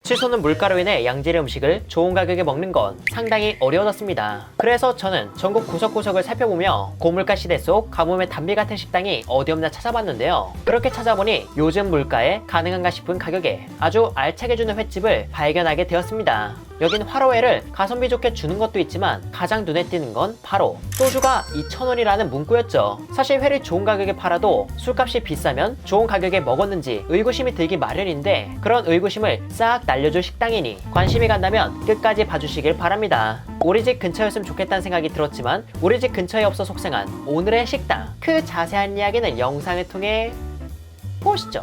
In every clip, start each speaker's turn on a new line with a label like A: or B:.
A: 치솟는 물가로 인해 양질의 음식을 좋은 가격에 먹는 건 상당히 어려워졌습니다. 그래서 저는 전국 구석구석을 살펴보며 고물가 시대 속 가뭄의 단비 같은 식당이 어디 없나 찾아봤는데요. 그렇게 찾아보니 요즘 물가에 가능한가 싶은 가격에 아주 알차게 주는 횟집을 발견하게 되었습니다. 여긴 화로회를 가성비 좋게 주는 것도 있지만 가장 눈에 띄는 건 바로 소주가 2,000원이라는 문구였죠. 사실 회를 좋은 가격에 팔아도 술값이 비싸면 좋은 가격에 먹었는지 의구심이 들기 마련인데, 그런 의구심을 싹 날려줄 식당이니 관심이 간다면 끝까지 봐주시길 바랍니다. 우리 집 근처였으면 좋겠다는 생각이 들었지만 우리 집 근처에 없어 속상한 오늘의 식당, 그 자세한 이야기는 영상을 통해 보시죠.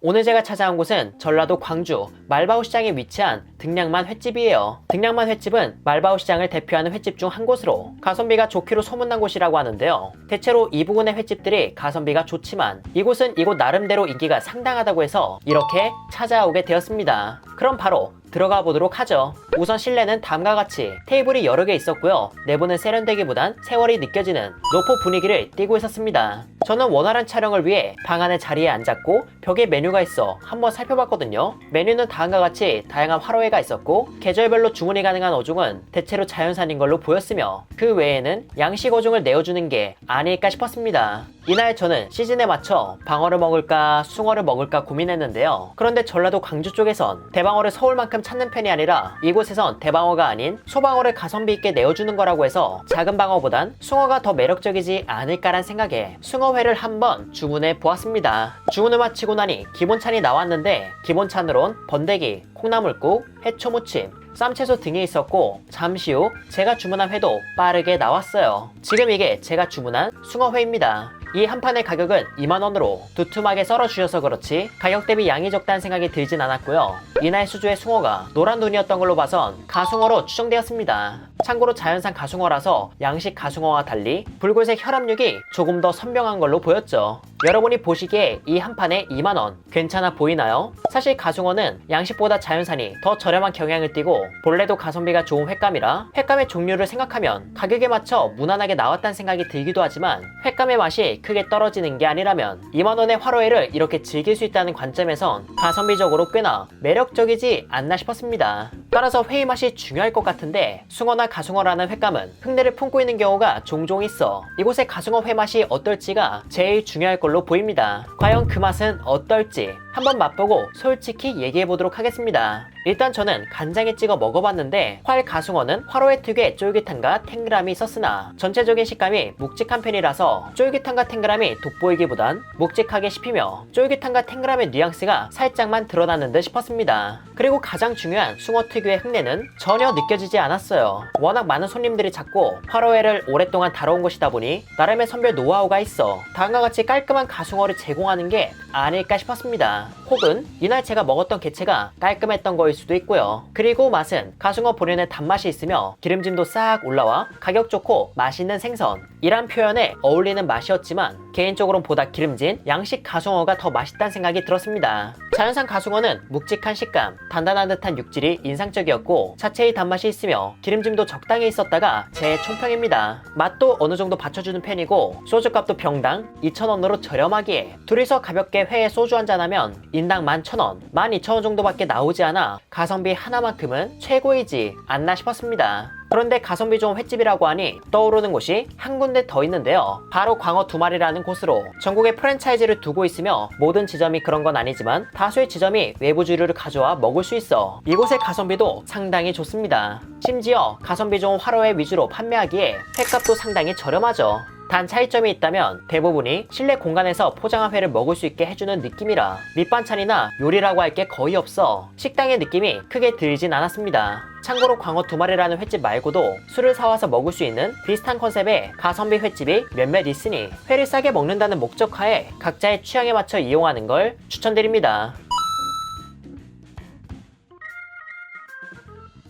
A: 오늘 제가 찾아온 곳은 전라도 광주 말바우시장에 위치한 등량만 횟집이에요. 등량만 횟집은 말바우시장을 대표하는 횟집 중 한 곳으로 가성비가 좋기로 소문난 곳이라고 하는데요. 대체로 이 부근의 횟집들이 가성비가 좋지만 이곳은 이곳 나름대로 인기가 상당하다고 해서 이렇게 찾아오게 되었습니다. 그럼 바로 들어가 보도록 하죠. 우선 실내는 다음과 같이 테이블이 여러 개 있었고요. 내부는 세련되기보단 세월이 느껴지는 노포 분위기를 띠고 있었습니다. 저는 원활한 촬영을 위해 방 안의 자리에 앉았고 벽에 메뉴가 있어 한번 살펴봤거든요. 메뉴는 다음과 같이 다양한 화로회가 있었고 계절별로 주문이 가능한 어종은 대체로 자연산인 걸로 보였으며 그 외에는 양식 어종을 내어주는 게 아닐까 싶었습니다. 이날 저는 시즌에 맞춰 방어를 먹을까 숭어를 먹을까 고민했는데요. 그런데 전라도 광주 쪽에선 대방어를 서울만큼 찾는 편이 아니라 이곳에선 대방어가 아닌 소방어를 가성비 있게 내어주는 거라고 해서 작은 방어보단 숭어가 더 매력적이지 않을까란 생각에 숭어회를 한번 주문해 보았습니다. 주문을 마치고 나니 기본찬이 나왔는데 기본찬으론 번데기, 콩나물국, 해초무침, 쌈채소 등이 있었고 잠시 후 제가 주문한 회도 빠르게 나왔어요. 지금 이게 제가 주문한 숭어회입니다. 이 한 판의 가격은 2만원으로 두툼하게 썰어 주셔서 그렇지 가격 대비 양이 적다는 생각이 들진 않았고요. 이날 수주의 숭어가 노란 눈이었던 걸로 봐선 가숭어로 추정되었습니다. 참고로 자연산 가숭어라서 양식 가숭어와 달리 붉은색 혈압육이 조금 더 선명한 걸로 보였죠. 여러분이 보시기에 이 한 판에 2만원 괜찮아 보이나요? 사실 가숭어는 양식보다 자연산이 더 저렴한 경향을 띠고 본래도 가성비가 좋은 횟감이라 횟감의 종류를 생각하면 가격에 맞춰 무난하게 나왔다는 생각이 들기도 하지만 횟감의 맛이 크게 떨어지는 게 아니라면 2만원의 화로회를 이렇게 즐길 수 있다는 관점에선 가성비적으로 꽤나 매력적이지 않나 싶었습니다. 따라서 회의 맛이 중요할 것 같은데 숭어나 가숭어라는 횟감은 흉내를 품고 있는 경우가 종종 있어 이곳의 가숭어 회 맛이 어떨지가 제일 중요할 걸로 보입니다. 과연 그 맛은 어떨지 한번 맛보고 솔직히 얘기해보도록 하겠습니다. 일단 저는 간장에 찍어 먹어봤는데 활 가숭어는 화로회 특유의 쫄깃함과 탱글함이 있었으나 전체적인 식감이 묵직한 편이라서 쫄깃함과 탱글함이 돋보이기보단 묵직하게 씹히며 쫄깃함과 탱글함의 뉘앙스가 살짝만 드러나는 듯 싶었습니다. 그리고 가장 중요한 숭어 특유의 흙내는 전혀 느껴지지 않았어요. 워낙 많은 손님들이 찾고 화로회를 오랫동안 다뤄온 곳이다 보니 나름의 선별 노하우가 있어 다음과 같이 깔끔한 가숭어를 제공하는 게 아닐까 싶었습니다. 혹은 이날 제가 먹었던 개체가 깔끔했던 거일 수도 있고요. 그리고 맛은 가숭어 본연의 단맛이 있으며 기름짐도 싹 올라와 가격 좋고 맛있는 생선 이란 표현에 어울리는 맛이었지만 개인적으로는 보다 기름진 양식 가숭어가 더 맛있다는 생각이 들었습니다. 자연산 가숭어는 묵직한 식감, 단단한 듯한 육질이 인상적이었고 자체의 단맛이 있으며 기름짐도 적당히 있었다가 제 총평입니다. 맛도 어느 정도 받쳐주는 편이고 소주값도 병당 2,000원으로 저렴하기에 둘이서 가볍게 회에 소주 한잔하면 인당 11,000원, 12,000원 정도밖에 나오지 않아 가성비 하나만큼은 최고이지 않나 싶었습니다. 그런데 가성비 좋은 횟집이라고 하니 떠오르는 곳이 한 군데 더 있는데요. 바로 광어 두 마리라는 곳으로 전국에 프랜차이즈를 두고 있으며 모든 지점이 그런 건 아니지만 다수의 지점이 외부 주류를 가져와 먹을 수 있어 이곳의 가성비도 상당히 좋습니다. 심지어 가성비 좋은 화로회 위주로 판매하기에 횟값도 상당히 저렴하죠. 단 차이점이 있다면 대부분이 실내 공간에서 포장한 회를 먹을 수 있게 해주는 느낌이라 밑반찬이나 요리라고 할 게 거의 없어 식당의 느낌이 크게 들진 않았습니다. 참고로 광어 두 마리라는 횟집 말고도 술을 사와서 먹을 수 있는 비슷한 컨셉의 가성비 횟집이 몇몇 있으니 회를 싸게 먹는다는 목적하에 각자의 취향에 맞춰 이용하는 걸 추천드립니다.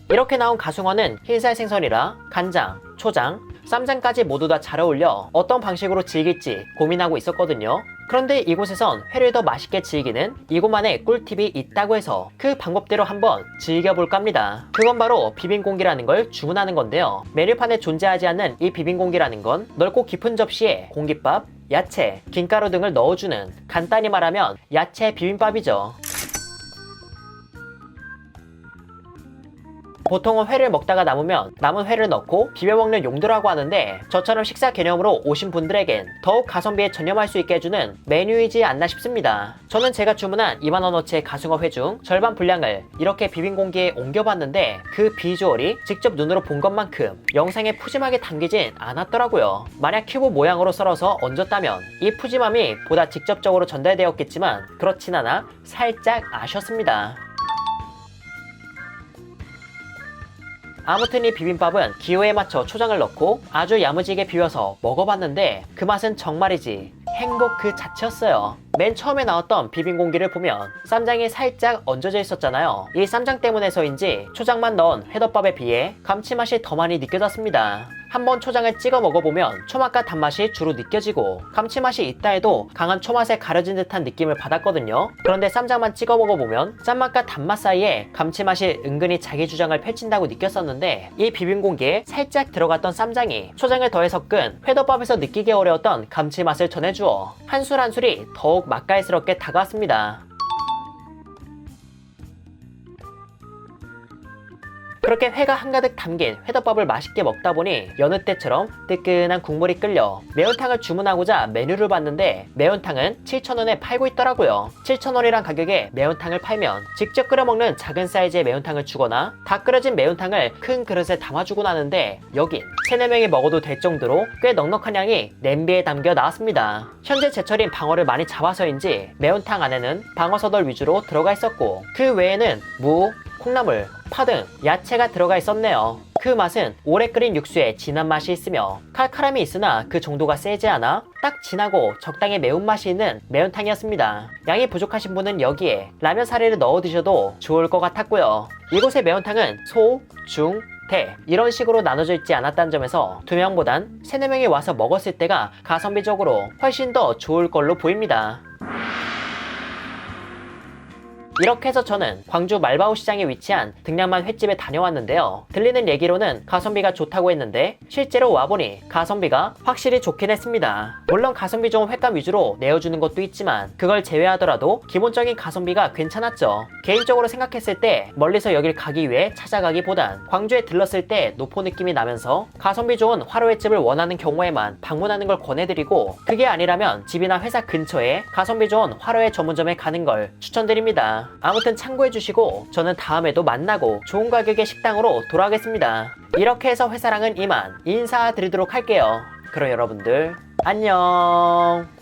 A: 이렇게 나온 가숭어는 흰살 생선이라 간장, 초장, 쌈장까지 모두 다 잘 어울려 어떤 방식으로 즐길지 고민하고 있었거든요. 그런데 이곳에선 회를 더 맛있게 즐기는 이곳만의 꿀팁이 있다고 해서 그 방법대로 한번 즐겨볼까 합니다. 그건 바로 비빔공기라는 걸 주문하는 건데요. 메뉴판에 존재하지 않는 이 비빔공기라는 건 넓고 깊은 접시에 공깃밥, 야채, 김가루 등을 넣어주는, 간단히 말하면 야채 비빔밥이죠. 보통은 회를 먹다가 남으면 남은 회를 넣고 비벼먹는 용도라고 하는데, 저처럼 식사 개념으로 오신 분들에겐 더욱 가성비에 전념할 수 있게 해주는 메뉴이지 않나 싶습니다. 저는 제가 주문한 2만원어치의 가숭어 회 중 절반 분량을 이렇게 비빔공기에 옮겨봤는데, 그 비주얼이 직접 눈으로 본 것만큼 영상에 푸짐하게 담기진 않았더라고요. 만약 큐브 모양으로 썰어서 얹었다면 이 푸짐함이 보다 직접적으로 전달되었겠지만 그렇진 않아 살짝 아쉬웠습니다. 아무튼 이 비빔밥은 기호에 맞춰 초장을 넣고 아주 야무지게 비벼서 먹어봤는데 그 맛은 정말이지 행복 그 자체였어요. 맨 처음에 나왔던 비빔공기를 보면 쌈장이 살짝 얹어져 있었잖아요. 이 쌈장 때문에서인지 초장만 넣은 회덮밥에 비해 감칠맛이 더 많이 느껴졌습니다. 한번 초장을 찍어 먹어보면 초맛과 단맛이 주로 느껴지고, 감칠맛이 있다 해도 강한 초맛에 가려진 듯한 느낌을 받았거든요. 그런데 쌈장만 찍어 먹어보면 짠맛과 단맛 사이에 감칠맛이 은근히 자기 주장을 펼친다고 느꼈었는데, 이 비빔공기에 살짝 들어갔던 쌈장이 초장을 더해 섞은 회덮밥에서 느끼기 어려웠던 감칠맛을 전해주어 한 술 한 술이 더욱 맛깔스럽게 다가왔습니다. 그렇게 회가 한가득 담긴 회덮밥을 맛있게 먹다 보니 여느 때처럼 뜨끈한 국물이 끌려 매운탕을 주문하고자 메뉴를 봤는데, 매운탕은 7,000원에 팔고 있더라고요. 7,000원이란 가격에 매운탕을 팔면 직접 끓여 먹는 작은 사이즈의 매운탕을 주거나 다 끓여진 매운탕을 큰 그릇에 담아주곤 하는데, 여긴 3-4명이 먹어도 될 정도로 꽤 넉넉한 양이 냄비에 담겨 나왔습니다. 현재 제철인 방어를 많이 잡아서인지 매운탕 안에는 방어서덜 위주로 들어가 있었고, 그 외에는 무, 콩나물, 파 등 야채가 들어가 있었네요. 그 맛은 오래 끓인 육수에 진한 맛이 있으며 칼칼함이 있으나 그 정도가 세지 않아 딱 진하고 적당히 매운맛이 있는 매운탕이었습니다. 양이 부족하신 분은 여기에 라면 사리를 넣어 드셔도 좋을 것 같았고요. 이곳의 매운탕은 소, 중, 대 이런 식으로 나눠져 있지 않았다는 점에서 2명보단 3-4명이 와서 먹었을 때가 가성비적으로 훨씬 더 좋을 걸로 보입니다. 이렇게 해서 저는 광주 말바오 시장에 위치한 등량만 횟집에 다녀왔는데요. 들리는 얘기로는 가성비가 좋다고 했는데 실제로 와보니 가성비가 확실히 좋긴 했습니다. 물론 가성비 좋은 횟감 위주로 내어주는 것도 있지만 그걸 제외하더라도 기본적인 가성비가 괜찮았죠. 개인적으로 생각했을 때 멀리서 여길 가기 위해 찾아가기보단 광주에 들렀을 때 노포 느낌이 나면서 가성비 좋은 화로횟집을 원하는 경우에만 방문하는 걸 권해드리고, 그게 아니라면 집이나 회사 근처에 가성비 좋은 화로회 전문점에 가는 걸 추천드립니다. 아무튼 참고해주시고 저는 다음에도 만나고 좋은 가격의 식당으로 돌아가겠습니다. 이렇게 해서 회사랑은 이만 인사드리도록 할게요. 그럼 여러분들 안녕.